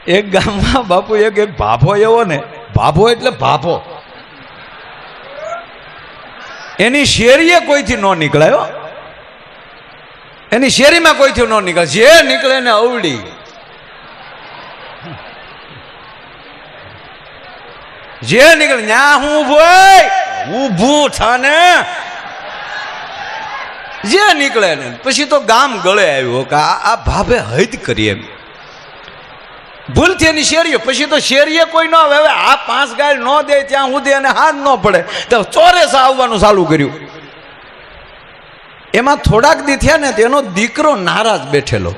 એક ગામમાં બાપુ એક ભાભો એવો ને, ભાભો એટલે ભાભો, એની શેરીએ કોઈથી ન નીકળાયો, એની શેરીમાં કોઈથી ન નીકળે, જે નીકળે ને અવડી. જે નીકળે ન્યા હું ઊભું થાને, જે નીકળે ને પછી તો ગામ ગળે આવ્યો કે આ ભાભે હદ કરી એમ. ભૂલથી એની શેરીઓ, પછી તો શેરીએ કોઈ ન આવે. હવે આ 5 ગાય ન દે ત્યાં સુધી એને હાથ ન પડે તો ચોરેસ આવવાનું ચાલુ કર્યું. એમાં થોડાક દી થયા ને તેનો દીકરો નારાજ બેઠેલો,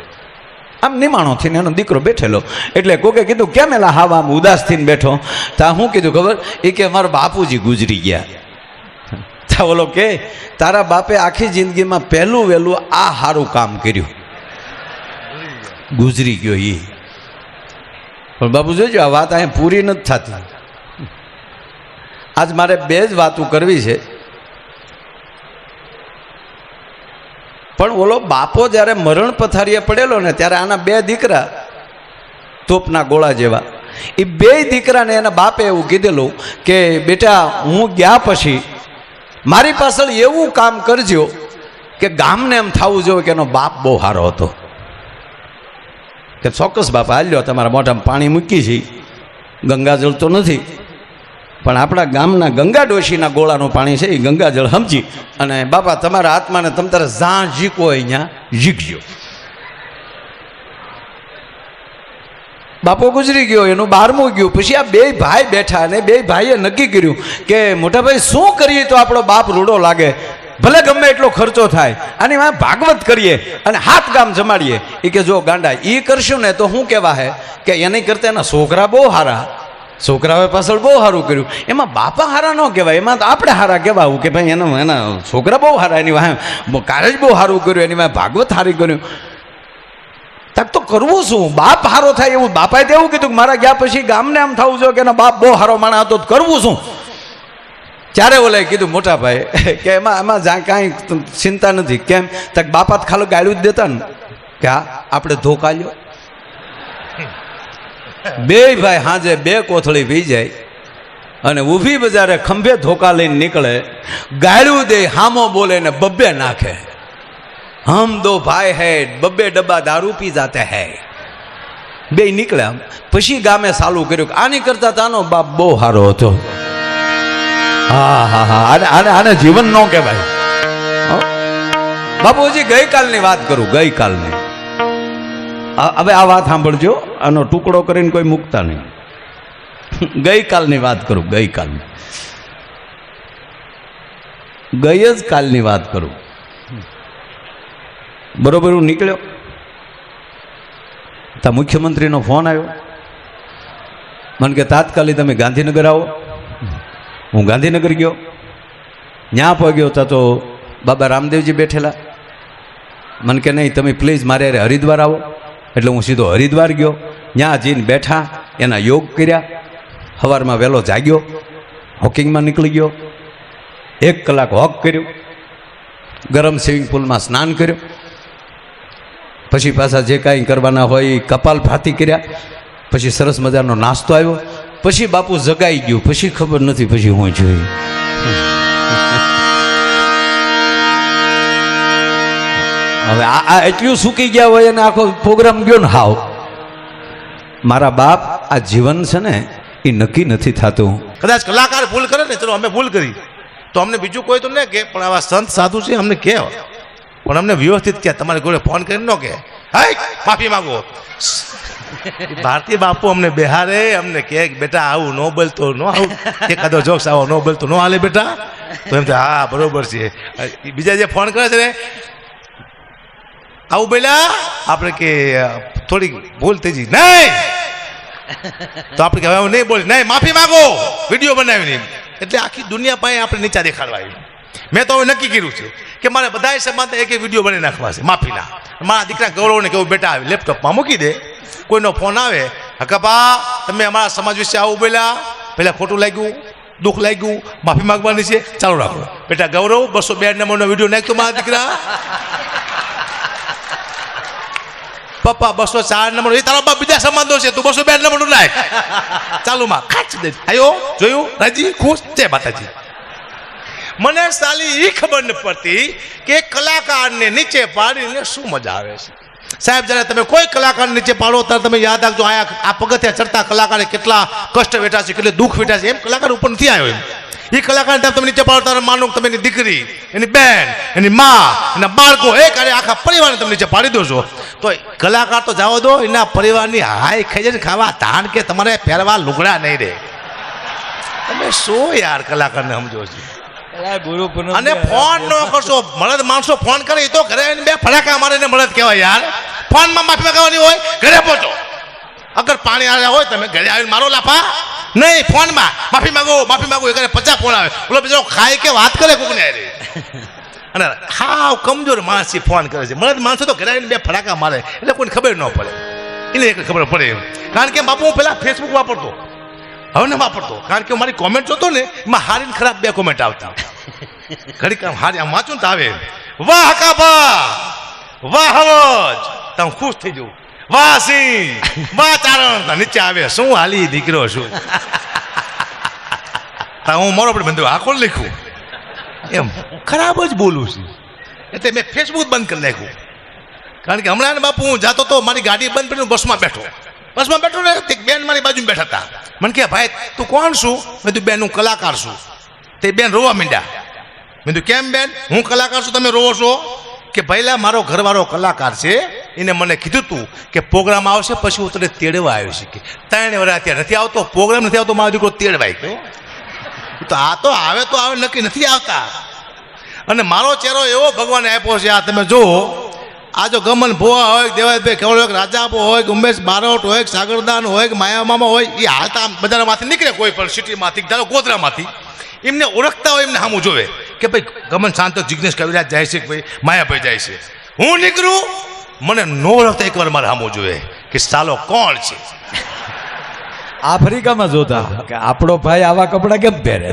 આમ નિમાણો થઈને એનો દીકરો બેઠેલો. એટલે કોકે કીધું કેમ એલા હાવ આમ ઉદાસ થઈને બેઠો? તા હું કીધું ખબર? એ કે મારા બાપુજી ગુજરી ગયા. તા બોલો કે તારા બાપે આખી જિંદગીમાં પહેલું વહેલું આ સારું કામ કર્યું, ગુજરી ગયો એ. પણ બાપુ જોજો આ વાત અહીંયા પૂરી નથી થતી. આજ મારે 2 જ વાતો કરવી છે. પણ ઓલો બાપો જ્યારે મરણ પથારીએ પડેલો ને ત્યારે આના 2 દીકરા તોપના ગોળા જેવા, એ 2 દીકરાને એના બાપે એવું કીધેલું કે બેટા હું ગયા પછી મારી પાછળ એવું કામ કરજો કે ગામને એમ થવું જોઈએ કે એનો બાપ બહુ સારો હતો. કે ચોક્કસ બાપા હાલ્યો, તમારા મોઢામાં પાણી મૂકી છે, ગંગાજળ તો નથી પણ આપણા ગામના ગંગા ડોશીના ગોળાનું પાણી છે, એ ગંગાજળ સમજી અને બાપા તમારા આત્માને તમ તારે જ્યાં ઝીકો હોય અહીંયા ઝીકજો. બાપો ગુજરી ગયો, એનું 12મું ગયું. પછી આ 2 ભાઈ બેઠા અને 2 ભાઈએ નક્કી કર્યું કે મોટા ભાઈ શું કરીએ તો આપણો બાપ રૂડો લાગે, ભલે ગમે એટલો ખર્ચો થાય, અને એમાં ભાગવત કરીએ અને 7 ગામ જમાડીએ. એ કે જો ગાંડા એ કરશું ને તો શું કહેવા હે કે એની કરતા એના છોકરા બહુ સારા, છોકરાઓએ પાછળ બહુ સારું કર્યું, એમાં બાપા સારા ન કહેવાય, એમાં તો આપણે સારા કહેવાવું કે ભાઈ એના છોકરા બહુ સારા, એની વાહ કાર્ય જ બહુ સારું કર્યું, એની વાહ ભાગવત સારી કર્યું. તક તો કરવું શું? બાપ સારો થાય એવું બાપાએ તો એવું કીધું કે મારા ગયા પછી ગામને આમ થવું જોઈએ કે એનો બાપ બહુ સારો માણસ હતો, કરવું શું? ત્યારે ઓલાએ કીધું મોટા ભાઈ કે એમાં જ્યાં કાંઈ ચિંતા નથી. કેમ? તક બાપા તો ખાલી ગાળું જ દેતા ને કે હા આપણે ધોકા લ્યો. 2 ભાઈ હાજે 2 કોથળી પી જાય અને ઊભી બજારે ખંભે ધોકા લઈને નીકળે, ગાળું દે, હામો બોલે ને બબ્બે નાખે. હમ 2 ભાઈ હૈ, 2 ડબ્બા દારૂ પી જાતે હૈ. 2 નીકળ્યા. પછી ગામે ચાલુ કર્યું કે આની કરતા તાનો બાપ બહુ સારો હતો. હા હા હા, આને જીવન ન કહેવાય. બાપુજી ગઈકાલની વાત કરું, ગઈકાલની. હવે આ વાત સાંભળજો, આનો ટુકડો કરીને કોઈ મૂકતા નહીં. ગઈકાલની વાત કરું, ગઈકાલની, ગઈ જ કાલની વાત કરું. બરોબર હું નીકળ્યો તા મુખ્યમંત્રીનો ફોન આવ્યો. મને કે તાત્કાલિક તમે ગાંધીનગર આવો. હું ગાંધીનગર ગયો. ત્યાં પહોંચ્યો તા તો બાબા રામદેવજી બેઠેલા. મને કે નહીં તમે પ્લીઝ મારે હરિદ્વાર આવો. એટલે હું સીધો હરિદ્વાર ગયો. ત્યાં જઈને બેઠા, એના યોગ કર્યા. સવારમાં વહેલો જાગ્યો, હોકિંગમાં નીકળી ગયો. 1 કલાક હોક કર્યું, ગરમ સ્વિમિંગ પુલમાં સ્નાન કર્યું. પછી પાછા જે કાંઈ કરવાના હોય એ કપાલભાતી કર્યા. પછી સરસ મજાનો નાસ્તો આવ્યો. પછી બાપુ જગાઈ ગયું. પછી ખબર નથી પછી હું જોઈ. હવે આ એટલું સૂકી ગયા હોય અને આખો પ્રોગ્રામ ગયો ને હાવ. મારા બાપ આ જીવન છે ને એ નક્કી નથી થતું. કદાચ કલાકાર ભૂલ કરે ને, ચલો અમે ભૂલ કરી તો અમને બીજું કોઈ તો ન કે, પણ આવા સંત સાધુ છે અમને કહે, પણ અમને વ્યવસ્થિત કહે. તમારી જોડે ફોન કરીને ન કહે હાય માફી માંગો. ભારતીય બાપુ અમને બેહારે, અમને કહે બેટા આવું ન બોલતો, ન આવું એકાદો જોક્સ આવો ન બોલતો ન હાલે બેટા. તો એમ હા બરોબર છે. બીજા જે ફોન કરે છે ને આવું બોલ્યા આપણે કે થોડીક ભૂલ થઈ ગઈ નહીં, તો આપણે કે હવે નહીં બોલી, નહીં માફી માંગો, વિડીયો બનાવીને. એટલે આખી દુનિયા પાસે આપણે નીચા દેખાડવા આવી. મેં તો હવે નક્કી કર્યું છે કે મારે બધા સમાજ એક વિડીયો બનાવી નાખવા છે માફીના. મારા દીકરા ગૌરવને કહું બેટા લેપટોપમાં મૂકી દે, કોઈનો ફોન આવે હકાપા તમે અમારા સમાજ વિશે આવું બોલ્યા, પહેલાં ખોટું લાગ્યું, દુઃખ લાગ્યું, માફી માંગવાની છે, ચાલુ રાખો બેટા. ગૌરવ 202 નંબરનો વિડીયો નાખતો મારા દીકરા. પપ્પા 204 નંબર, એ તારો બાપ બીજા સંબંધો છે, તું 202 નંબર નાખ. ચાલુ માં ખાચ દે. આયો જોયું, રાજી ખુશ છે માતાજી. મને સાલી એ ખબર ન પડતી કે કલાકારને નીચે પાડીને શું મજા આવે છે. સાહેબ, જ્યારે તમે કોઈ કલાકાર નીચે પાડો ત્યારે તમે યાદ રાખજો, આ પગથિયા ચડતા કલાકારે કેટલા કષ્ટ વેઠા છે, કેટલે દુઃખ વેઠા છે. એમ કલાકાર ઉપર નથી આવ્યો. એમ એ કલાકાર તમે નીચે પાડો ત્યારે માનો તમે એની દીકરી, એની બેન, એની મા, એના બાળકો, એક અરે આખા પરિવારને તમે નીચે પાડી દો છો. તો કલાકાર તો જવા દો, એના પરિવારની હાય ખાઈ જાય ખાવા તાણ કે તમારે પહેરવા લુગડા નહીં રહે. તમે શું યાર કલાકારને સમજો છો? અને ફોન ન કરશો. મળદ માણસો ફોન કરે એ તો ઘરે આવીને બે ફટાકા મારીને મળદ કહેવાય યાર. ફોનમાં માફી માંગવાની હોય, ઘરે પહોંચો. અગર પાણી આવ્યા હોય તમે ઘરે આવીને મારો લાફા નહીં, ફોનમાં માફી માંગો એ કરે 50 ફોન આવે. બોલો બીજો ખાય કે વાત કરે કોકને આરે. અને હાવ કમજોર માણસ ફોન કરે છે. મળદ માણસો તો ઘરે આવીને બે ફટાકા મારે એટલે કોઈને ખબર ન પડે. એને એક ખબર પડે એમ. કારણ કે બાપુ હું પેલા ફેસબુક વાપરતો, હવે ને વાપરતો. કારણ કે મારી કોમેન્ટ જોતો ને એમાં હારી ને ખરાબ 2 કોમેન્ટ આવતી. ઘડી કામ હારી આમ વાંચું તો આવે, વાહ કાબા, વાહ હવજ, તો હું ખુશ થઈ જઉં. વાહ સિંહ, વાહ ચારણ, નીચે આવે શું હાલી દીકરો શું. હું મારો આપણે બંધ આખો લખું એમ ખરાબ જ બોલું છું. એટલે મેં ફેસબુક બંધ કરી નાખ્યું. કારણ કે હમણાં બાપુ હું જાતો તો મારી ગાડી બંધ કરીને બસમાં બેઠો ને તે બેન મારી બાજુમાં બેઠા હતા. મને કે ભાઈ તું કોણ છું? મેં તું બેન હું કલાકાર છું. તે બેન રોવા માંડ્યા. મેં તું કેમ બેન? હું કલાકાર છું, તમે રોવો છો? કે પહેલા મારો ઘરવાળો કલાકાર છે, એને મને કીધું તું કે પ્રોગ્રામ આવશે પછી હું તને તેડવા આવ્યો છે. કે 3 વર્ષ ત્યાં નથી આવતો, પ્રોગ્રામ નથી આવતો, મારો દીકરો તેડવાય ગયો. તો આ તો આવે નક્કી નથી આવતા. અને મારો ચહેરો એવો ભગવાને આપ્યો છે. આ તમે જુઓ, આ જો ગમન ભુવા હોય, દેવાયભાઈ કેવળ હોય, રાજાપો હોય, ઉમેશ બારોટ હોય, સાગરદાન હોય, માયા મામા હોય, એ હાલતા બજારમાંથી નીકળે કોઈ પણ સિટીમાંથી, ધારો ગોધરામાંથી, એમને ઓળખતા હોય, એમને સામું જોવે કે ભાઈ ગમન શાંત જિગ્નેશ કવિરાજ જાય છે, ભાઈ માયાભાઈ જાય છે. હું નીકળું, મને નો ઓળખતા એકવાર મારે સામું જોવે કે સાલો કોણ છે. આફ્રિકામાં જોતા કે આપણો ભાઈ આવા કપડા કેમ પહેરે.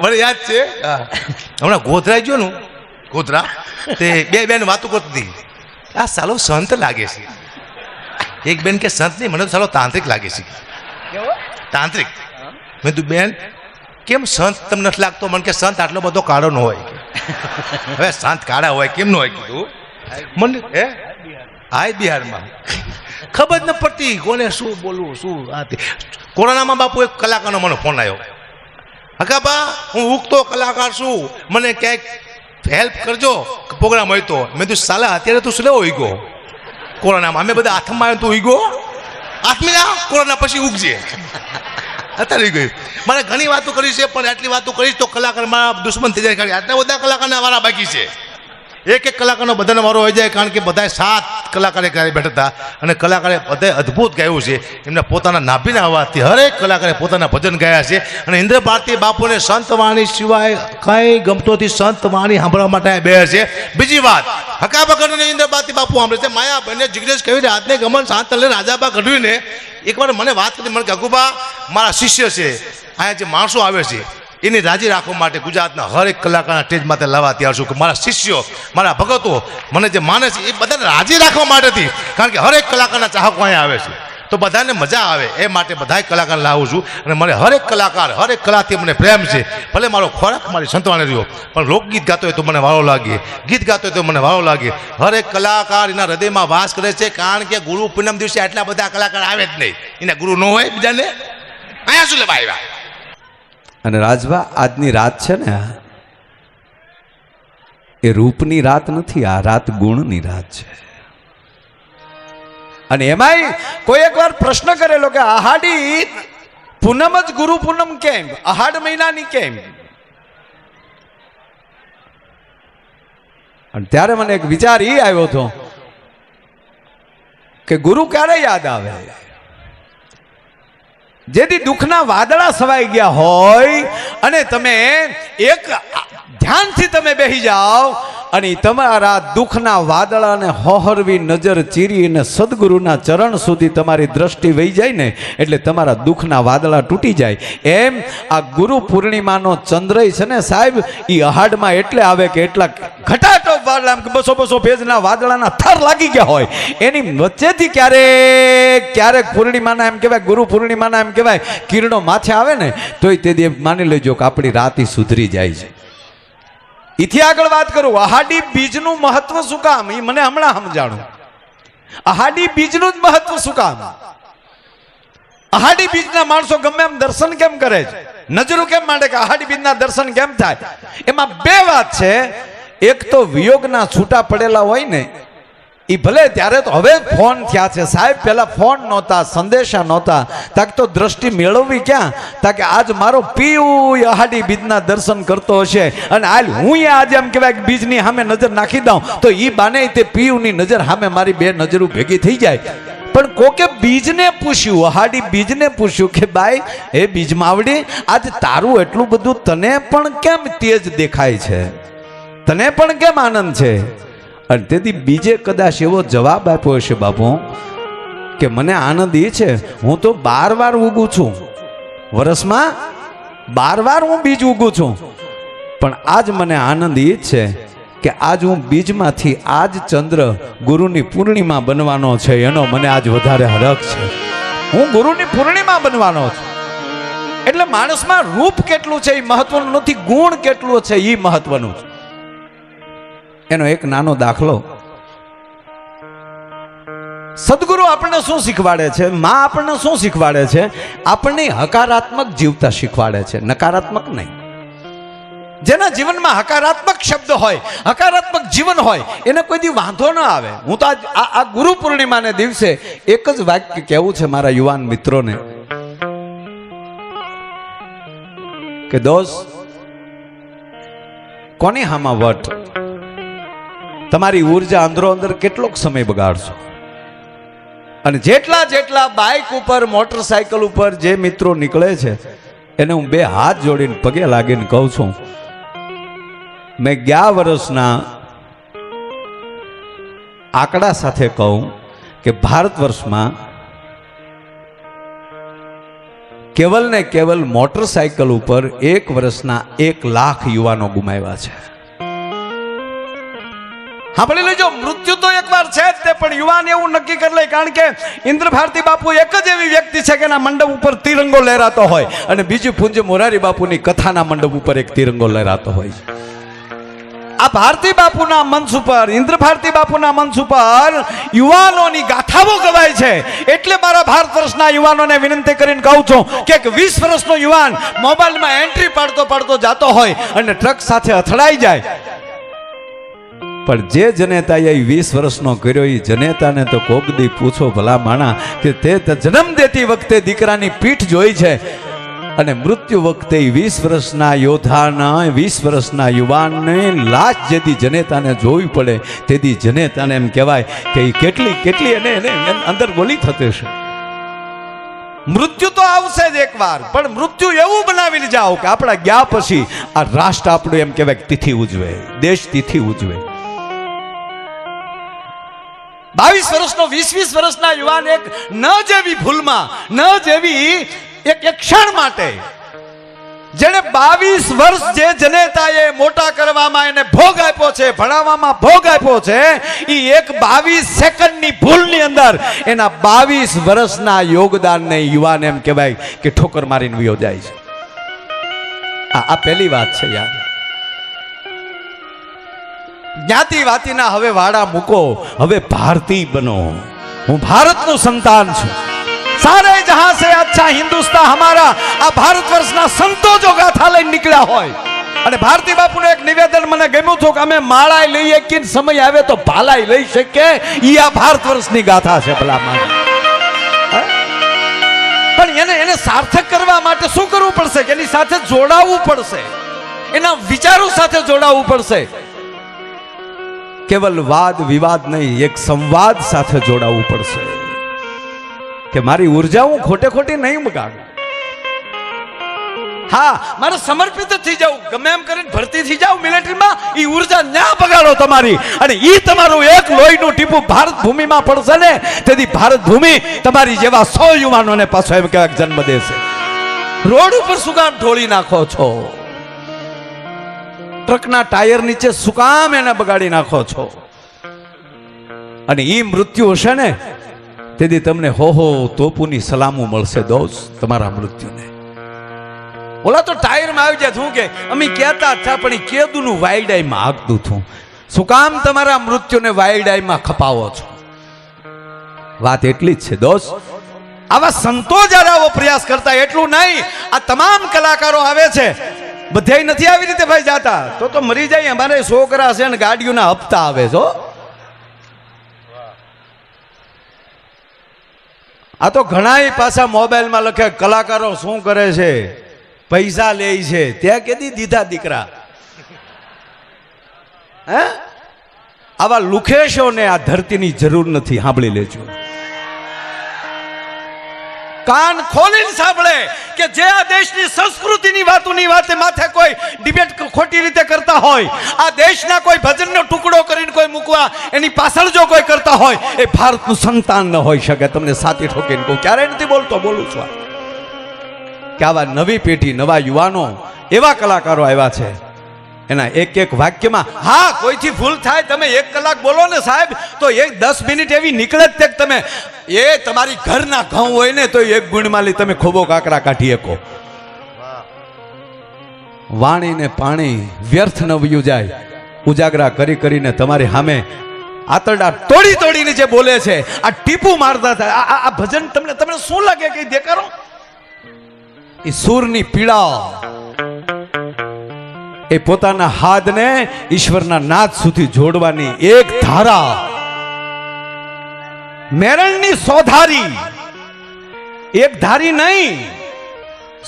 મને યાદ છે હમણાં ગોધરા ગયો ને, ગોધરા તે 2 બેન વાતો કરતી હતી. આ સાલો સંત લાગે છે. એક બેન કે સંત નહીં, મને તો સાલો તાંત્રિક લાગે છે. તાંત્રિક. મેં તું બેન કેમ સંત તમને નથી લાગતો? મને કે સંત આટલો બધો કાળો ન હોય. હવે સંત કાળા હોય કેમ ન હોય કીધું મને. હાય બિહારમાં ખબર ન પડતી કોને શું બોલવું શું. કોરોનામાં બાપુ એક કલાકારનો મને ફોન આવ્યો. હકાબા હું ઉગતો કલાકાર છું, મને ક્યાંક હેલ્પ કરજો, પ્રોગ્રામ હોય તો. મેં તું સાલા અત્યારે તું શું હોય ગયો કોરોનામાં? અમે બધા હાથમાં આવ્યો તું ઉગો હાથમાં કોરોના પછી ઉગજે. અત્યારે ગયું. મારે ઘણી વાતો કરી છે પણ આટલી વાતો કરીશ તો કલાકાર મારા દુશ્મન થઈ જાય. આટલા બધા કલાકારના વારા બાકી છે. એક કલાકારનો બધાનો વારો હોય જાય. કારણ કે બધા 7 કલાકારે ક્યારે બેઠા હતા અને કલાકારે બધાએ અદ્ભુત ગાયું છે. એમના પોતાના નાભીના અવાજથી હરેક કલાકારે પોતાના ભજન ગાયા છે. અને ઇન્દ્ર ભારતી બાપુને સંત વાણી સિવાય કંઈ ગમતો નથી. સંત વાણી સાંભળવા માટે બે છે. બીજી વાત, હકાબા ગઢવીને ઇન્દ્ર ભારતી બાપુ સાંભળે છે. માયાભાઈને જિગ્નેશ કવિરાજ હાથને ગમન શાંતલે રાજાબા ગઢવીને એકવાર મને વાત કરી. મને કે અગુબા મારા શિષ્ય છે, અહીંયા જે માણસો આવે છે એની રાજી રાખવા માટે ગુજરાતના હરેક કલાકારના સ્ટેજ માટે લાવવા તૈયાર છું. કે મારા શિષ્યો, મારા ભગતો મને જે માને છે એ બધાને રાજી રાખવા માટેથી. કારણ કે હરેક કલાકારના ચાહકો અહીંયા આવે છે તો બધાને મજા આવે એ માટે બધા કલાકાર લાવું છું. અને મને હરેક કલાથી મને પ્રેમ છે. ભલે મારો ખોરાક મારી સંતવાણી રહ્યો પણ લોકગીત ગાતો હોય તો મને વારો લાગે, ગીત ગાતો હોય તો મને વારો લાગે. હરેક કલાકાર એના હૃદયમાં વાસ કરે છે. કારણ કે ગુરુ પૂનમ દિવસે આટલા બધા કલાકાર આવે જ નહીં. એના ગુરુ ન હોય બીજાને અહીંયા શું લેવા આવ્યા. અને રાજભા આજની રાત છે ને એ રૂપની રાત નથી, આ રાત ગુણની રાત છે. અને એમાંય કોઈ એકવાર પ્રશ્ન કરેલો કે આહાડી પૂનમ જ ગુરુ પૂનમ કેમ, આહાડ મહિનાની કેમ? અને ત્યારે મને એક વિચાર એ આવ્યો હતો કે ગુરુ ક્યારે યાદ આવે? જેથી દુઃખના વાદળા સવાઈ ગયા હોય અને તમે એક ધ્યાનથી તમે બેસી જાઓ અને તમારા દુઃખના વાદળાને હોહરવી નજર ચીરીને સદગુરુના ચરણ સુધી તમારી દ્રષ્ટિ વહી જાય ને એટલે તમારા દુઃખના વાદળા તૂટી જાય. એમ આ ગુરુ પૂર્ણિમાનો ચંદ્રય છે ને સાહેબ, એ અહાડમાં એટલે આવે કે એટલા ઘટાટો વાદળા, આમ 200 પેજના વાદળાના થર લાગી ગયા હોય, એની વચ્ચેથી ક્યારેક પૂર્ણિમાના એમ કહેવાય, ગુરુ પૂર્ણિમાના એમ કહેવાય કિરણો માથે આવે ને તોય તે દે માની લેજો કે આપણી રાત સુધરી જાય છે. એથી આગળ વાત કરું, અહાડી બીજનું મહત્વ શું કામ, એ મને હમણાં સમજાણું. અહાડી બીજનું જ મહત્વ શું કામ? અહાડી બીજના માણસો ગમે એમ દર્શન કેમ કરે છે, નજરું કેમ માંડે કે અહાડી બીજના દર્શન કેમ થાય? એમાં બે વાત છે. એક તો વિયોગના છૂટા પડેલા હોય ને એ ભલે, ત્યારે તો હવે ફોન થયા છે સાહેબ, પહેલા ફોન નહોતા, સંદેશા નહોતા, તાક તો દ્રષ્ટિ મેળવવી ક્યાં, તાકે આજ મારો પીવું અહાડી બીજના દર્શન કરતો હશે અને હાલ હું આજે એમ કહેવાય બીજની સામે નજર નાખી દઉં તો એ બાને તે પીવુંની નજર સામે મારી બે નજરો ભેગી થઈ જાય. પણ કોકે બીજને પૂછ્યું, અહાડી બીજને પૂછ્યું કે ભાઈ એ બીજ માવડી, આજ તારું એટલું બધું તને પણ કેમ તેજ દેખાય છે, તને પણ કેમ આનંદ છે? અને તેથી બીજે કદાચ એવો જવાબ આપ્યો હશે બાપુ કે મને આનંદ એ છે, હું તો 12 વાર ઉગું છું, વર્ષમાં 12 વાર હું બીજ ઉગું છું, પણ આજ મને આનંદ એ જ છે કે આજ હું બીજમાંથી આજ ચંદ્ર ગુરુની પૂર્ણિમા બનવાનો છે, એનો મને આજ વધારે હરખ છે. હું ગુરુની પૂર્ણિમા બનવાનો છું. એટલે માણસમાં રૂપ કેટલું છે એ મહત્વનું નથી, ગુણ કેટલું છે એ મહત્વનું છે. એનો એક નાનો દાખલો, સદગુરુ આપણને શું શીખવાડે છે, માં આપણને શું શીખવાડે છે? આપણને હકારાત્મક જીવતા શીખવાડે છે, નકારાત્મક નહીં. જેના જીવનમાં હકારાત્મક શબ્દ હોય, હકારાત્મક જીવન હોય, એને કોઈ દી વાંધો ન આવે. હું તો આ ગુરુ પૂર્ણિમાને દિવસે એક જ વાક્ય કહેવું છે મારા યુવાન મિત્રોને કે દોસ્ત, કોની હામાં વટ, તમારી ઉર્જા અંદરો અંદર કેટલોક સમય બગાડશો. અને જેટલા બાઇક ઉપર, મોટરસાયકલ ઉપર જે મિત્રો નીકળે છે એને હું 2 હાથ જોડીને પગે લાગીને કહું છું, મેં 11 વર્ષના આંકડા સાથે કહું કે ભારત વર્ષમાં કેવલ ને કેવલ મોટરસાયકલ ઉપર 1 વર્ષના 1 લાખ યુવાનો ગુમાવ્યા છે. સાંભળી લેજો, મૃત્યુ તો એકવાર છે જ તે, પણ યુવાન એવું નક્કી કરી લે, કારણ કે ઇન્દ્ર ભારતી બાપુ એક જ એવી વ્યક્તિ છે કે એના મંડપ ઉપર તિરંગો લહેરાતો હોય અને બીજું પૂજ્ય મોરારી બાપુની કથાના મંડપ ઉપર એક તિરંગો લહેરાતો હોય. આ ભારતી બાપુના મંચ ઉપર, ઇન્દ્ર ભારતી બાપુના મંચ ઉપર યુવાનોની ગાથાઓ ગવાય છે. એટલે મારા ભારત વર્ષના યુવાનોને વિનંતી કરીને કહું છું કે 20 વર્ષનો યુવાન મોબાઈલમાં એન્ટ્રી પાડતો જાતો હોય અને ટ્રક સાથે અથડાઈ જાય, પણ જે જનેતાએ 20 વર્ષનો કર્યો એ જનેતાને તો કોક દી પૂછો ભલા માણા કે તે જન્મ દેતી વખતે દીકરાની પીઠ જોઈ છે અને મૃત્યુ વખતે 20 વર્ષના યોદ્ધાના, 20 વર્ષના યુવાનને લાશ જેથી જનેતાને જોવી પડે તેથી જનેતાને એમ કહેવાય કે કેટલી એને અંદર ગોલી થતી છે. મૃત્યુ તો આવશે જ એકવાર, પણ મૃત્યુ એવું બનાવી જાઓ કે આપણા ગયા પછી આ રાષ્ટ્ર આપણું એમ કહેવાય તિથિ ઉજવે, દેશ તિથિ ઉજવે. 22 વર્ષનો 20 વર્ષના યુવાન એક ન જેવી ભૂલમાં, ન જેવી એક ક્ષણ માટે જેને 22 વર્ષ જે જનેતાએ મોટા કરવામાં એને ભોગ આપ્યો છે, ભણાવવામાં ભોગ આપ્યો છે, એ એક 22 સેકન્ડની ભૂલની અંદર એના 22 વર્ષના યોગદાનને યુવાન એમ કહેવાય કે ઠોકર મારીને વયો જાય છે. આ પહેલી વાત છે યાર. જ્ઞાતિ વાતીના હવે વાડા મૂકો, હવે ભારતીય બનો. હું ભારતનું સંતાન છું. सारे जहां से अच्छा हिंदुस्तान हमारा. आ भारत वर्षना संतो जो गाथा लઈને નીકળ્યા હોય અને ભારતી બાપુનું એક નિવેદન મને ગમ્યું હતું કે અમે માળાય લઈએ કે સમય આવે તો ભાલાય લઈ શકે. ઈ આ ભારત વર્ષની ગાથા છે ભલા માણસ. પણ એને સાર્થક કરવા માટે શું કરવું પડશે કે એની સાથે જોડાવવું પડશે, એના વિચારો સાથે જોડાવવું પડશે. કેવલ વાદ વિવાદ નહીં, એક સંવાદ સાથે જોડાવવું પડશે કે મારી ઉર્જા હું ખોટે ખોટી નહીં બગાડું. હા, મારે સમર્પિત જ થઈ જાવ, ગમે એમ કરીને ભરતી થઈ જાવ મિલિટરીમાં. એ ઉર્જા ન્યા બગાડો તમારી, અને એ તમારું એક લોહીનું ટીપું ભારત ભૂમિમાં પડશે ને, તેથી ભારત ભૂમિ તમારી જેવા 100 યુવાનોને પાછો એમ કહેવાય જન્મ દેશે. રોડ ઉપર શું કામ ઢોળી નાખો છો? ટ્રકના ટાયર નીચે શું કામ એને બગાડી નાખો છો? અને એ મૃત્યુ હશે ને, તેથી તમને હો તોપુની સલામો મળશે દોસ્ત તમારા મૃત્યુને. ઓલા તો ટાયરમાં આવી જાય, શું કે અમે કહેતા હતા, પણ એ કેદુનું વાઇલ્ડ આઈમાં હાંકતું હતું. શું કામ તમારા મૃત્યુને વાઇલ્ડ આઈમાં ખપાવો છો? વાત એટલી જ છે દોસ્ત. આવા સંતો જ્યારે આવો પ્રયાસ કરતા, એટલું નહીં, આ તમામ કલાકારો આવે છે, બધાય નથી આવી રીતે ભાઈ જાતા, તો મરી જાય. અમારે છોકરા છે ને ગાડીઓના હપ્તા આવે છો. આ તો ઘણા પાછા મોબાઈલમાં લખે કલાકારો શું કરે છે, પૈસા લે છે. ત્યાં કેદી દીધા દીકરા? હે, આવા લુખેશોને આ ધરતીની જરૂર નથી. સાંભળી લેજો, કાન ખોલીને સાંભળે કે જે આ દેશની સંસ્કૃતિની વાતોની વાતે માથે કોઈ ડિબેટ ખોટી રીતે કરતા હોય, આ દેશના કોઈ ભજનનો ટુકડો કરીને કોઈ મૂકવા એની પાછળ જો કોઈ કરતા હોય, એ ભારતનું સંતાન ન હોઈ શકે. તમને સાથી ઠોકીને કહું, ક્યારેય નથી બોલતો, બોલું છું કે આવા નવી પેઢી, નવા યુવાનો, એવા કલાકારો આવ્યા છે. એના એક એક વાક્યમાં, હા, કોઈથી ભૂલ થાય, તમે 1 કલાક બોલો ને સાહેબ, તો 10 મિનિટ એવી નીકળે જ તે તમે, એ તમારી ઘરના ઘઉં હોય ને તો 1 ગુણમાં તમે ખોબો કાકરા કાઢી શકો. વાણીને પાણી વ્યર્થ ન વયું જાય. ઉજાગરા કરી કરીને તમારી સામે આતરડા તોડી તોડીને જે બોલે છે, આ ટીપું મારતા થાય, આ ભજન તમને શું લાગે કે દેખાડો? એ સૂરની પીડા, એ પોતાના હાથને ઈશ્વરના નાદ સુધી જોડવાની એક ધારા, મેરણની 100 ધારી, એક ધારી નહીં,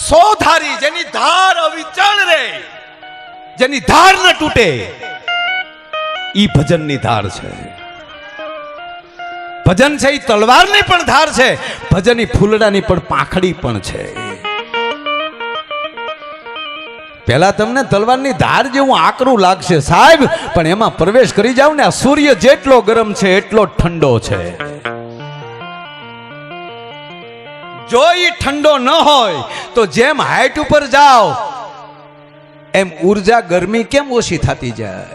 100 ધારી, જેની ધાર અવિચળ રહે, જેની ધાર ન તૂટે, ઈ ભજનની ધાર છે. ભજન છે એ તલવારની પણ ધાર છે, ભજન ઈ ફૂલડાની પણ પાંખડી પણ છે. પહેલા તમને તલવારની ધાર જેવું આકરું લાગશે સાહેબ, પણ એમાં પ્રવેશ કરી જાવ ને, આ સૂર્ય જેટલો ગરમ છે એટલો ઠંડો છે. જો ઈ ઠંડો ન હોય તો જેમ હાઈટ ઉપર જાઓ એમ ઉર્જા, ગરમી કેમ ઓછી થતી જાય?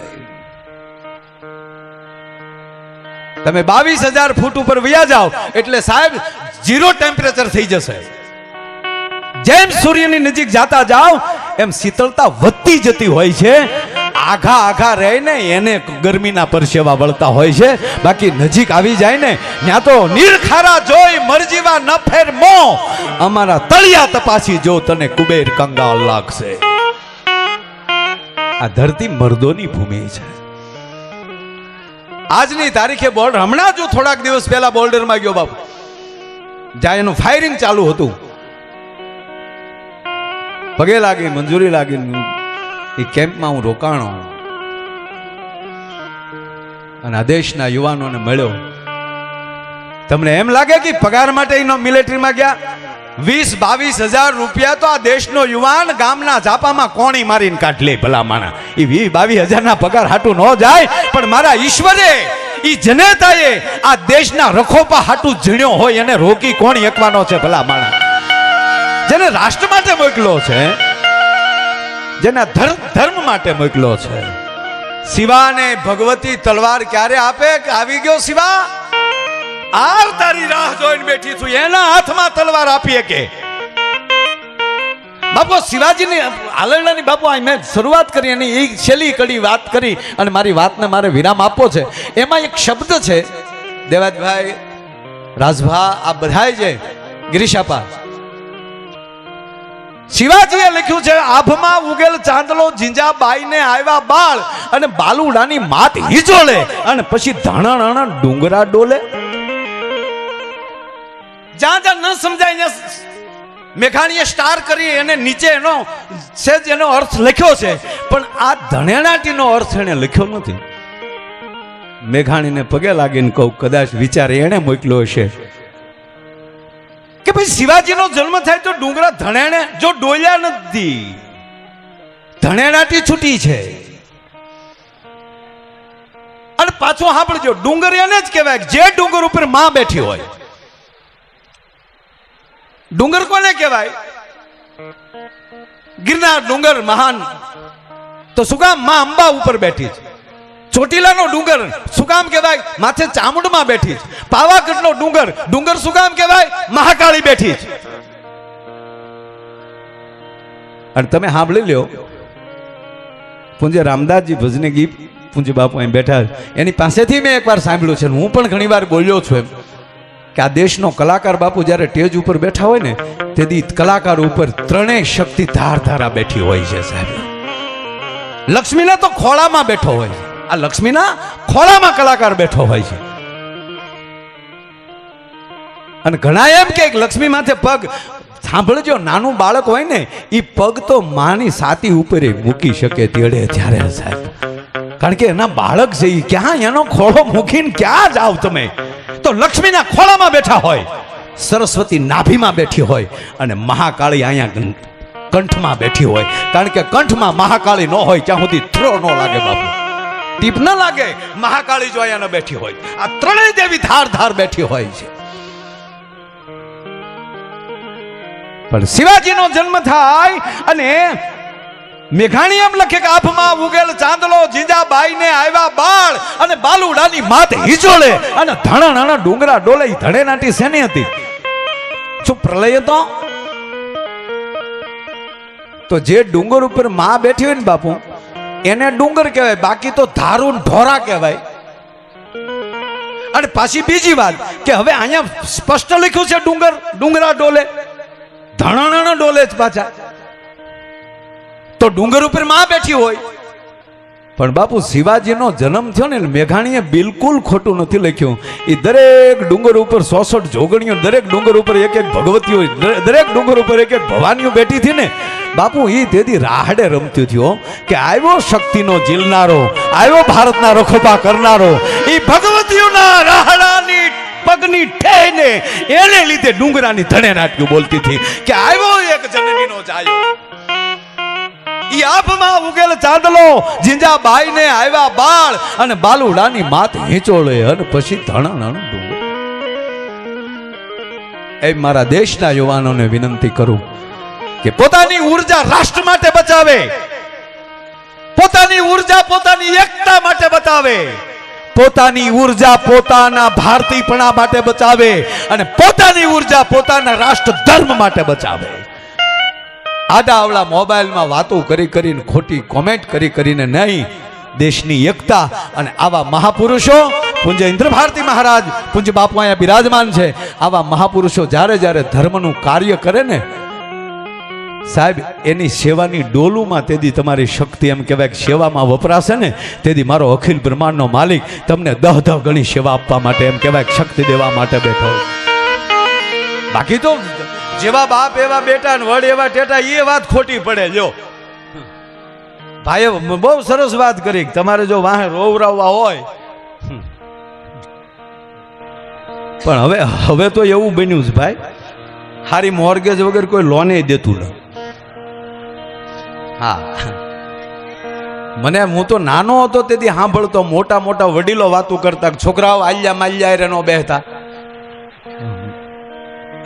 તમે 22,000 ફૂટ ઉપર વયા જાઓ એટલે સાહેબ 0 ટેમ્પરેચર થઈ જશે. જેમ સૂર્યની નજીક જાતા જાઓ એમ શીતળતા વધતી જતી હોય છે. આઘા આઘા રહીને એને ગરમીના પરસેવા વળતા હોય છે, બાકી નજીક આવી જાય ને ત્યાં તો નીરખારા જોઈ મરજીવા ન ફેર મો, અમારા તળિયા તપાસી જો તને કુબેર કંગાળ લાગશે. આ ધરતી મર્દોની ભૂમિ છે. આજની તારીખે બોર્ડર, હમણાં જો થોડાક દિવસ પહેલા બોર્ડરમાં ગયો બાપુ, જ્યાં એનું ફાયરિંગ ચાલુ હતું, પગે લાગી મંજૂરી લાગી એ કેમ્પમાં હું રોકાણો અને આ દેશના યુવાનોને મળ્યો. તમને એમ લાગે કે પગાર માટે એનો મિલિટરીમાં ગયા? 20-22 હજાર રૂપિયા તો આ દેશનો યુવાન ગામના ઝાપામાં કોણી મારીને કાઢ લે. ભલા માણા, એ 20-22 હજારના પગાર હાટું ન જાય, પણ મારા ઈશ્વરે, ઈ જનેતાએ આ દેશના રખોપા હાટું ઝીણ્યો હોય એને રોકી કોણ એકવાનો છે? ભલા માણા, જેને રાષ્ટ્ર માટે મોકલ્યો છે, જેના ધર્મ માટે મોકલ્યો છે. શિવાને ભગવતી તલવાર ક્યારે આપે કે આવી ગયો શિવા, આર તારી રાહ જોઈને બેઠી છું, એના હાથમાં તલવાર આપીએ કે? બાપુ શિવાજીની આલરણાની, બાપુ આ મેં શરૂઆત કરી અને એ છેલ્લી કડી વાત કરી અને મારી વાતને મારે વિરામ આપવો છે. એમાં એક શબ્દ છે, દેવાજભાઈ, રાજભા, આ બધાય છે, ગિરીશાપા, શિવાજીએ લખ્યું છે, આભમાં ઉગેલ ચાંદલો જીંજાબાઈને આવ્યા બાળ, અને બાલુડાની માત હિજોળે, અને પછી ધાણા ડુંગરા ડોલે. જ્યાં જ્યાં ન સમજાય મેઘાણીએ સ્ટાર કરી એને નીચે એનો સેજ એનો અર્થ લખ્યો છે, પણ આ ધણેણાટીનો અર્થ એને લખ્યો નથી. મેઘાણીને પગે લાગીને કહું, કદાચ વિચાર એને મોકલ્યો હશે કે ભાઈ શિવાજીનો જન્મ થાય તો ડુંગરા ધણેણે જો ડોલ્યા નથી, ધણેણાટી છૂટી છે. અને પાછું સાંભળજો, ડુંગર એને જ કહેવાય જે ડુંગર ઉપર માં બેઠી હોય. ડુંગર કોને કહેવાય? ગિરનાર ડુંગર મહાન, તો શું કામ? માં અંબા ઉપર બેઠી છે. ચોટીલાનો ડુંગર શું કામ કહેવાય? માથે ચામુંડમાં બેઠી છે. પાવાગઢનો ડુંગર, ડુંગર શું કામ કહેવાય? મહાકાળી બેઠી છે. અને તમે સાંભળી લ્યો, પૂજ્ય રામદાસજી ભજને ગીત પૂજ્ય બાપુ અહીં બેઠા, એની પાસેથી મેં એકવાર સાંભળ્યું છે, હું પણ ઘણી વાર બોલ્યો છું એમ, કે આ દેશનો કલાકાર બાપુ જ્યારે સ્ટેજ ઉપર બેઠા હોય ને, તેથી કલાકાર ઉપર ત્રણેય શક્તિ ધારધારા બેઠી હોય છે સાહેબ. લક્ષ્મીના તો ખોળામાં બેઠો હોય છે, આ લક્ષ્મીના ખોળામાં કલાકાર બેઠો હોય છે. અને ઘણા એમ કે લક્ષ્મી માથે પગ, સાંભળજો, નાનું બાળક હોય ને એ પગ તો માની છાતી ઉપર મૂકી શકે તેડે ત્યારે સાહેબ, કારણ કે એના બાળક છે, એ ક્યાં એનો ખોળો મૂકીને ક્યાં જાવ તમે? તો લક્ષ્મીના ખોળામાં બેઠા હોય, સરસ્વતી નાભીમાં બેઠી હોય, અને મહાકાળી અહીંયા કંઠમાં બેઠી હોય. કારણ કે કંઠમાં મહાકાળી ન હોય ત્યાં સુધી થ્રો ન લાગે બાપુ, ટીપ ન લાગે. મહાકાળી જો અહીંયા બેઠી હોય, આ ત્રણેય દેવી ધાર ધાર બેઠી હોય છે. પણ શિવાજીનો જન્મ થાય અને મેઘાણી એમ લખે કે આભમાં ઉગેલ ચાંદલો, જીજાબાઈ ને આવ્યા બાળ, અને બાલુડાની માત હિચોળે, અને ધણા નાના ડુંગરા ડોલે. ધણેનાટી શેની હતી? શું પ્રલય હતો? તો જે ડુંગર ઉપર માં બેઠી હોય ને બાપુ, એને ડુંગર કહેવાય, બાકી તો ધારું ઢોરા કહેવાય. અને પાછી બીજી વાત કે હવે અહીંયા સ્પષ્ટ લખ્યું છે ડુંગર, ડુંગરા ડોલે, ધણા નાના ડોલે જ પાછા. તો ડુંગર ઉપર માં બેઠી હોય. પણ બાપુ શિવાજીનો જન્મ થયો ને, મેઘાણીએ બિલકુલ ખોટું નથી લખ્યું. એ દરેક ડુંગર ઉપર 66 જોગણીઓ, દરેક ડુંગર ઉપર એક એક ભગવતીઓ, દરેક ડુંગર ઉપર એક એક ભવાનીઓ બેઠી હતી ને બાપુ. એ તેથી રાહડે રમતું થયો કે આવ્યો શક્તિનો ઝીલનારો, આવ્યો ભારતના રખોપા કરનારો. એ ભગવતીઓના રાહડાની પગની ઠેને એને લીધે ડુંગરાની ધણેનાટ્યું બોલતી હતી કે આવ્યો એક જનનીનો જાયો. ઈ આભમાં ઉગેલ ચાંદલો, જીંજાબાઈ ને આવ્યા બાળ, અને બાલુડાની માત હિંચોળે, અને પછી ધણા નાનું ડુંગર. એ મારા દેશના યુવાનોને વિનંતી કરું કે પોતાની ઉર્જા રાષ્ટ્ર માટે બચાવે, પોતાની ઉર્જા પોતાની એકતા માટે બચાવે, પોતાની ઉર્જા પોતાના ભારતીયપણા માટે બચાવે, અને પોતાની ઉર્જા પોતાના રાષ્ટ્ર ધર્મ માટે બચાવે. આડા આવડા મોબાઈલમાં વાતો કરી કરીને, ખોટી કોમેન્ટ કરી કરીને નહીં, દેશની એકતા. અને આવા મહાપુરુષો, પૂજ્ય ઇન્દ્ર ભારતી મહારાજ, પૂજ્ય બાપુ અહીંયા બિરાજમાન છે, આવા મહાપુરુષો જ્યારે જ્યારે ધર્મનું કાર્ય કરે ને સાહેબ, એની સેવાની ડોલુમાં તેથી તમારી શક્તિ એમ કહેવાય કે સેવામાં વપરાશે ને, તેથી મારો અખિલ બ્રહ્માંડનો માલિક તમને 10 ગણી સેવા આપવા માટે એમ કહેવાય શક્તિ દેવા માટે બેઠો. બાકી તો જેવા બાપ એવા બેટા ને વડ એવા ટેટા, એ વાત ખોટી પડે. જો ભાઈએ બહુ સરસ વાત કરી, તમારે જો વાહે રોવરાવવા હોય, પણ હવે તો એવું બન્યું છે ભાઈ, હારી મોર્ગેજ વગર કોઈ લોને દેતું ન. હા, મને હું તો નાનો હતો તેથી સાંભળતો, મોટા મોટા વડીલો વાતો કરતા, છોકરાઓ આલ્યા માલ્યા રે નો બેહતા.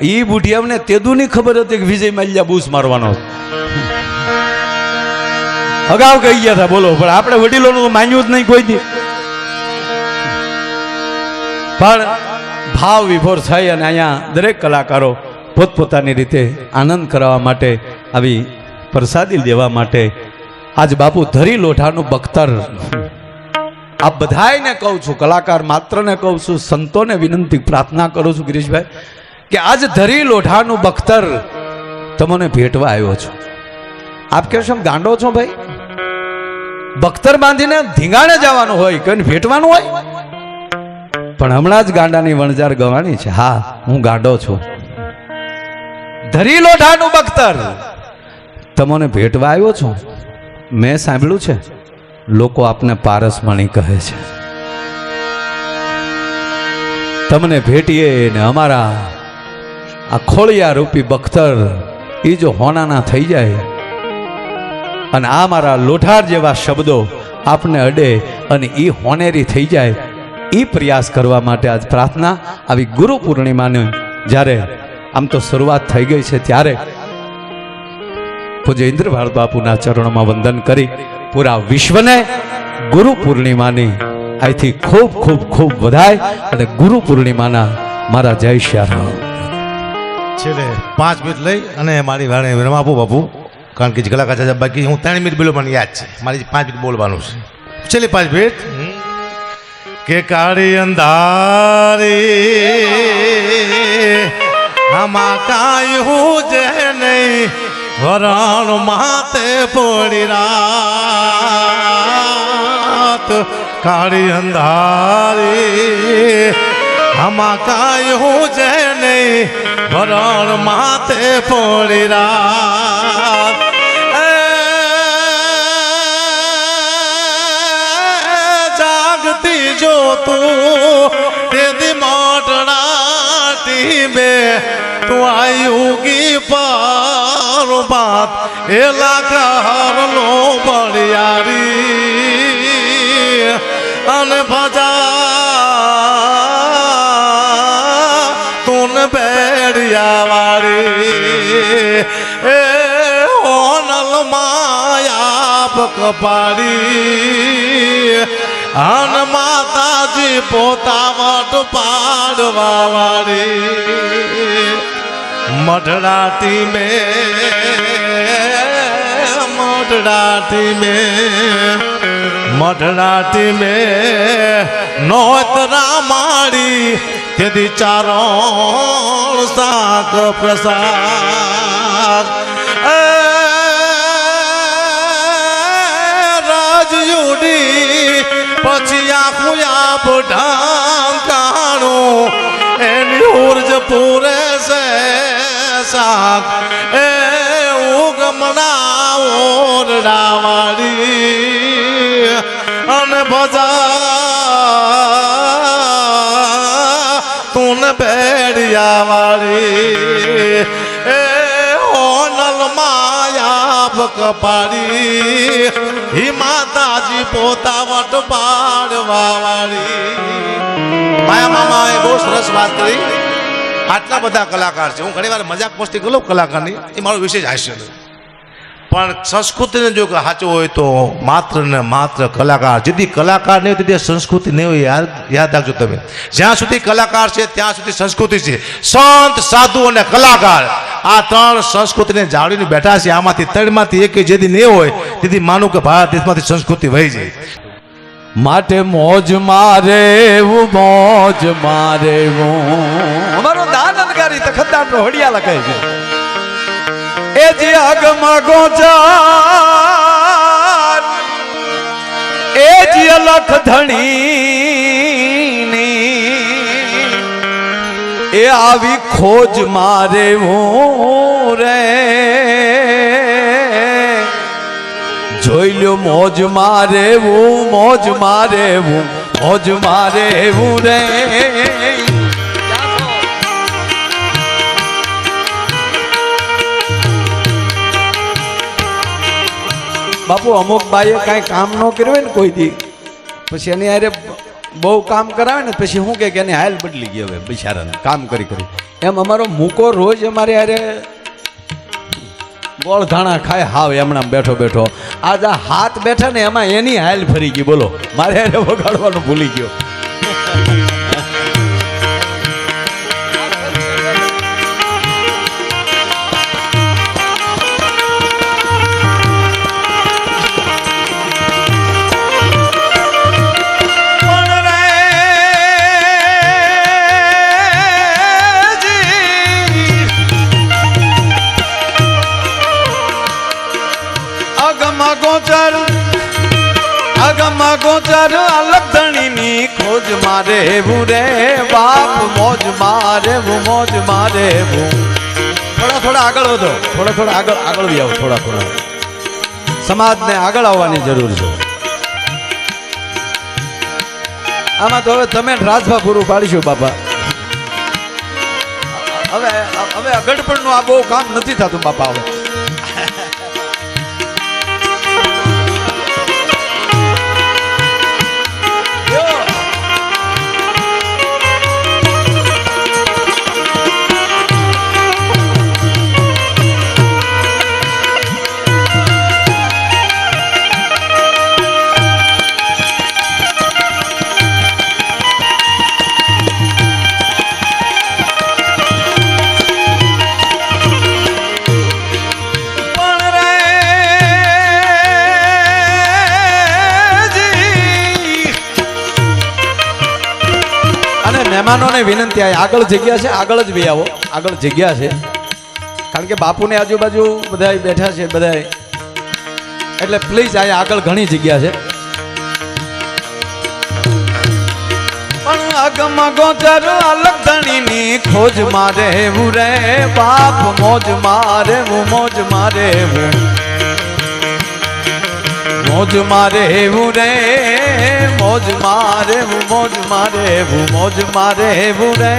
ઈ બુઢિયાને તેદુની ખબર હતી કે વિજય માલ્યા બૂસ મારવાનો અગાઉ કહી ગયા હતા. બોલો, પણ આપણે વડીલોનું તો માન્યું જ નહીં કોઈ દી. પણ ભાવ વિભોર થઈ અને અહીંયા દરેક કલાકારો પોતપોતાની રીતે આનંદ કરાવવા માટે, આવી પ્રસાદી દેવા માટે, આજ બાપુ ધરી લોઢાનું બખ્તર, આ બધાને કહું છું, કલાકાર માત્રને કહું છું, સંતોને વિનંતી પ્રાર્થના કરું છું ગિરીશભાઈ, કે આજ ધરી લોઢાનું બખ્તર તમને ભેટવા આવ્યો છું. આપ કહેશો ગાંડો છો ભાઈ, બખ્તર બાંધીને ધીંગાણે જવાનું હોય, કઈને ભેટવાનું હોય? પણ હમણાં જ ગાંડાની વણજાર ગવાની છે. હા, હું ગાંડો છું. ધરી લોઢાનું બખ્તર તમને ભેટવા આવ્યો છું. મેં સાંભળ્યું છે લોકો આપને પારસમણી કહે છે. તમને ભેટીએ ને અમારા આ ખોળિયા રૂપી બખ્તર એ જો હોનાના થઈ જાય અને આ મારા લોઢાર જેવા શબ્દો આપને અડે અને એ હોનેરી થઈ જાય, એ પ્રયાસ કરવા માટે આજ પ્રાર્થના આવી ગુરુ પૂર્ણિમાને જ્યારે આમ તો શરૂઆત થઈ ગઈ છે ત્યારે પૂજ્ય ઇન્દ્રભારત બાપુના ચરણોમાં વંદન કરી પૂરા વિશ્વને ગુરુ પૂર્ણિમાની અહીંથી ખૂબ ખૂબ ખૂબ વધાય અને ગુરુ પૂર્ણિમાના મારા જય શ્યારામ. છેલ્લે 5 મિનિટ લઈ અને મારી વાણે વિરામ આપું બાપુ, કારણ કે કલાકાર છે બાકી હું 3 મિનિટ બોલો મને યાદ છે, મારી 5 મિનિટ બોલવાનું છે. છેલ્લી 5 મિનિટ કે કાળી અંધારી આમાં કાંઈ હું જે નહીં વરણ માતે પડી રાત, કાળી અંધારી આમાં કાંઈ હું જે નહીં વરણ માતે પડી રાત. જાગતી જો તું તેદી મોટડા ટીમે તું આયુગી પર બાત એ લાકાર લો બળિયારી અને ભજા તું બેડિયા વાળી એ હોનલ માયા કપાડી અન માતાજી પોતા વટ પાડવા વાળી મઢડાટી મેં નોતરા માડી તેથી ચારણ શાક પ્રસાદ રાજયુડી પછી આખું આપ ઢાંકાણું એની ઉર્જ પૂરે છે શાક એ ઉગમણા ઓરડાવાળી અને ભજા તું બેડિયા વાળી એ હોનલ માયા કપાડી હિ માતાજી પોતા વટ પાડવા વાળી. માયા મામા એ બહુ સરસ વાત કરી. આટલા બધા કલાકાર છે, હું ઘણી વાર મજાક મસ્તી કરું કલાકારની, એ મારો વિશેષ હાસ્ય નથી, પણ સંસ્કૃતિને જો સાચું હોય તો માત્ર ને માત્ર કલાકાર. જેથી કલાકાર નહીં હોય તેથી સંસ્કૃતિ નહીં હોય. યાદ રાખજો તમે, જ્યાં સુધી કલાકાર છે ત્યાં સુધી સંસ્કૃતિ છે. સંત, સાધુ અને કલાકાર આ 3 સંસ્કૃતિને જાળવીને બેઠા છે. આમાંથી 3માંથી એક જેથી નહીં હોય તેથી માનું કે ભારત દેશમાંથી સંસ્કૃતિ વહી જાય. માટે મોજ મારે મોજ મારે અમારો દાનંદકારી તખતદાર હડિયા લખે છે એ જે અગમાં ગોચાર એ જે લખ ધણી એ આવી ખોજ મારે રે જોઈ લ્યો મોજ મારે મોજ મારે મોજ મારે રે. બાપુ અમુક બાઈએ કાંઈ કામ ન કર્યું હોય ને કોઈ દી પછી એની હારે બહુ કામ કરાવે ને પછી શું કે એની હાલ બદલી ગઈ હવે બિચારાને કામ કરી કરી. એમ અમારો મૂકો રોજ અમારે હારે ગોળ ધાણા ખાય હાવ એમણામ બેઠો બેઠો. આજ આ હાથ બેઠા ને એમાં એની હાલ ફરી ગઈ. બોલો મારે હારે વગાડવાનું ભૂલી ગયો. ગોચર અલગ ધણીની ખોજ મારે રે બાપ મોજ મારે મોજ મારે. થોડા આગળ વધો, થોડા આગળ બી આવો. થોડા સમાજને આગળ આવવાની જરૂર છે. આમાં તો હવે તમે રાજભા પૂરું પાડીશું બાપા. હવે હવે આ ગડપણનું આ બહુ કામ નથી થતું બાપા હવે. મહેમાનોને વિનંતી આ આગળ જગ્યા છે, આગળ જ બી આવો, આગળ જગ્યા છે, કારણ કે બાપુને આજુબાજુ બધા બેઠા છે બધા, એટલે પ્લીઝ અહીંયા આગળ ઘણી જગ્યા છે. પણ આગમ ગોચર અલગ ધણીની ખોજ મારે હું રે બાપ, મોજ મારે હું, મોજ મારે હું, મોજ મારે હું રે, મોજ મારે હું, મોજ મારે હું, મોજ મારે હું રે.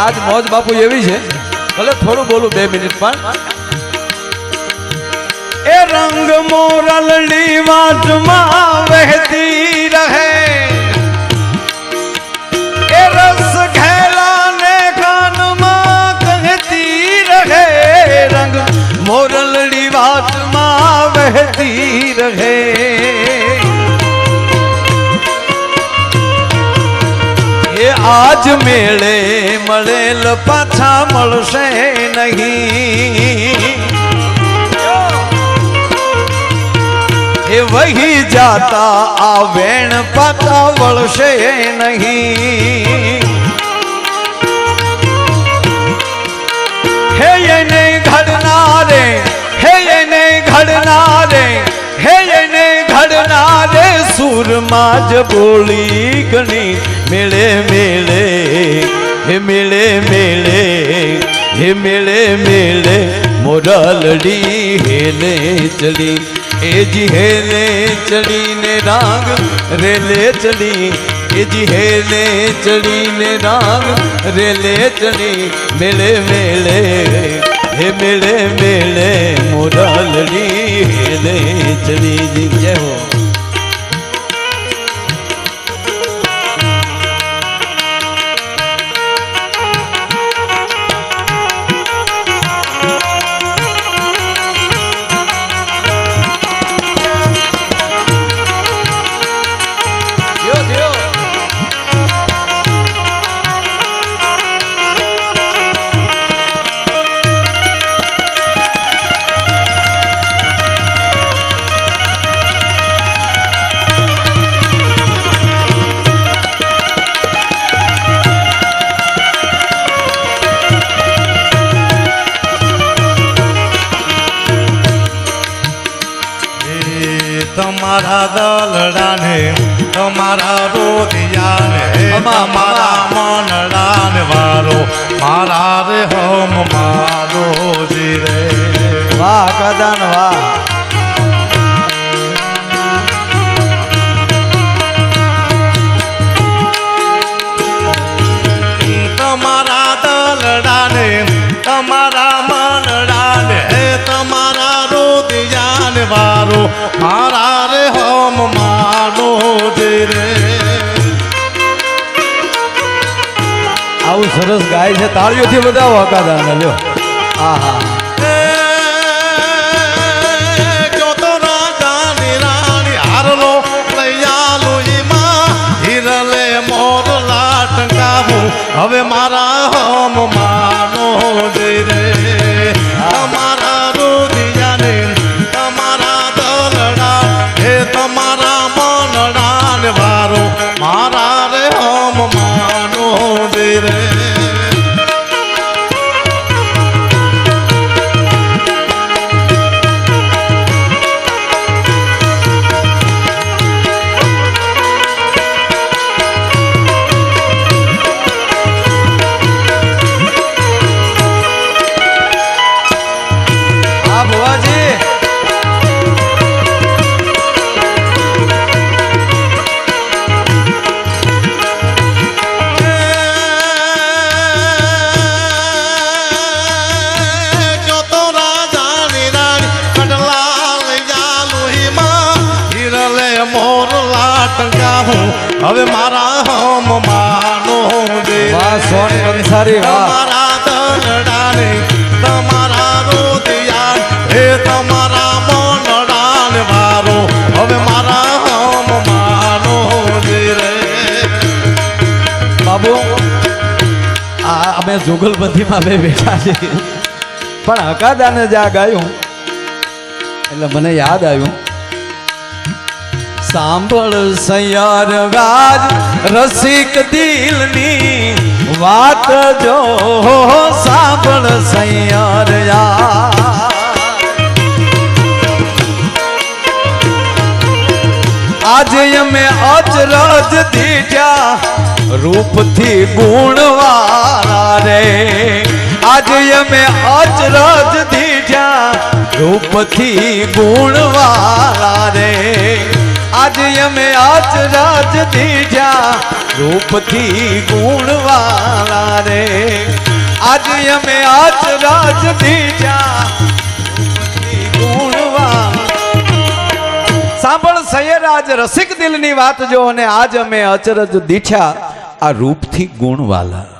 આજ મોજ બાપુ એવી છે, ભલે થોડું બોલું 2 મિનિટ પણ. એ રંગ મોરલની વાટમાં વહેતી રહે, એ રસ ઘેલાને કાનમાં કહેતી રહે, રંગ મોરલની વાટમાં વહેતી રહે. આજ મેળે મળેલ પાછા મળશે નહીં, એ વહી જાતા આ વેણ પાછા વળશે નહીં. હે એને ઘડનારે, હે એને ઘડનારે, હે એને ઘડનારે સુરમાં જ બોલી ઘણી મેળે મેળે, હે મેળે મેળે, હે મેળે મેળે મોરલડી હેલે ચડી, એ જી હેલે ચડીને રાગ રેલે ચડી, એ જી હેલે ચડીને રાગ રેલે ચડી. મેળે મેળે, હે મેળે મેળે મોરલડી હેલે ચડી. જય હો. તમારા દલડાને, તમારા રોધિયાને તમારા મનડાન વારો મારા રે હમ મારો જી રે વાહ કદાન વાહ તમારા દલડાને તમારા મનડાને તમારા રોદિયાન વારો મારા રે હમ માનો જી રે આવું સરસ ગાય છે તાળીઓથી બધાવો અકાદાન લ્યો આહા હવે મારા હમ માનો જઈ રે તમારા રોદિયાને તમારા દલડા હે તમારા મનડાને વારો મારા રે હમ માનો જઈ રે હવે મારા હમ માનો દે વાહ સોન કંસારી વાહ તમારા દલડાને તમારા રોદિયાન હે તમારા મનડાન વારો હવે મારા હમ માનો દે રે બાબુ આ અમે જુગલબંધીમાં બે બેઠા છીએ પણ હકાદાને જ આ ગાયું એટલે મને યાદ આવ્યું સાંભળ સૈયાર ગાજ રસિક દિલની વાત જો સાંભળ સૈયાર આજે અમે અચરજ દીઠ્યા રૂપથી ગુણવાળા રે આજે અમે અચરજ દીઠ્યા રૂપથી ગુણવાળા રે આજે અમે અચરજ દીઠ્યા રૂપથી ગુણવાળા રે આજે અમે અચરજ દીઠ્યા રૂપથી ગુણવાળા સાંભળ સૈયરાજ રસિક દિલની વાત જો અને આજ અમે અચરજ દીઠ્યા આ રૂપથી ગુણવાળા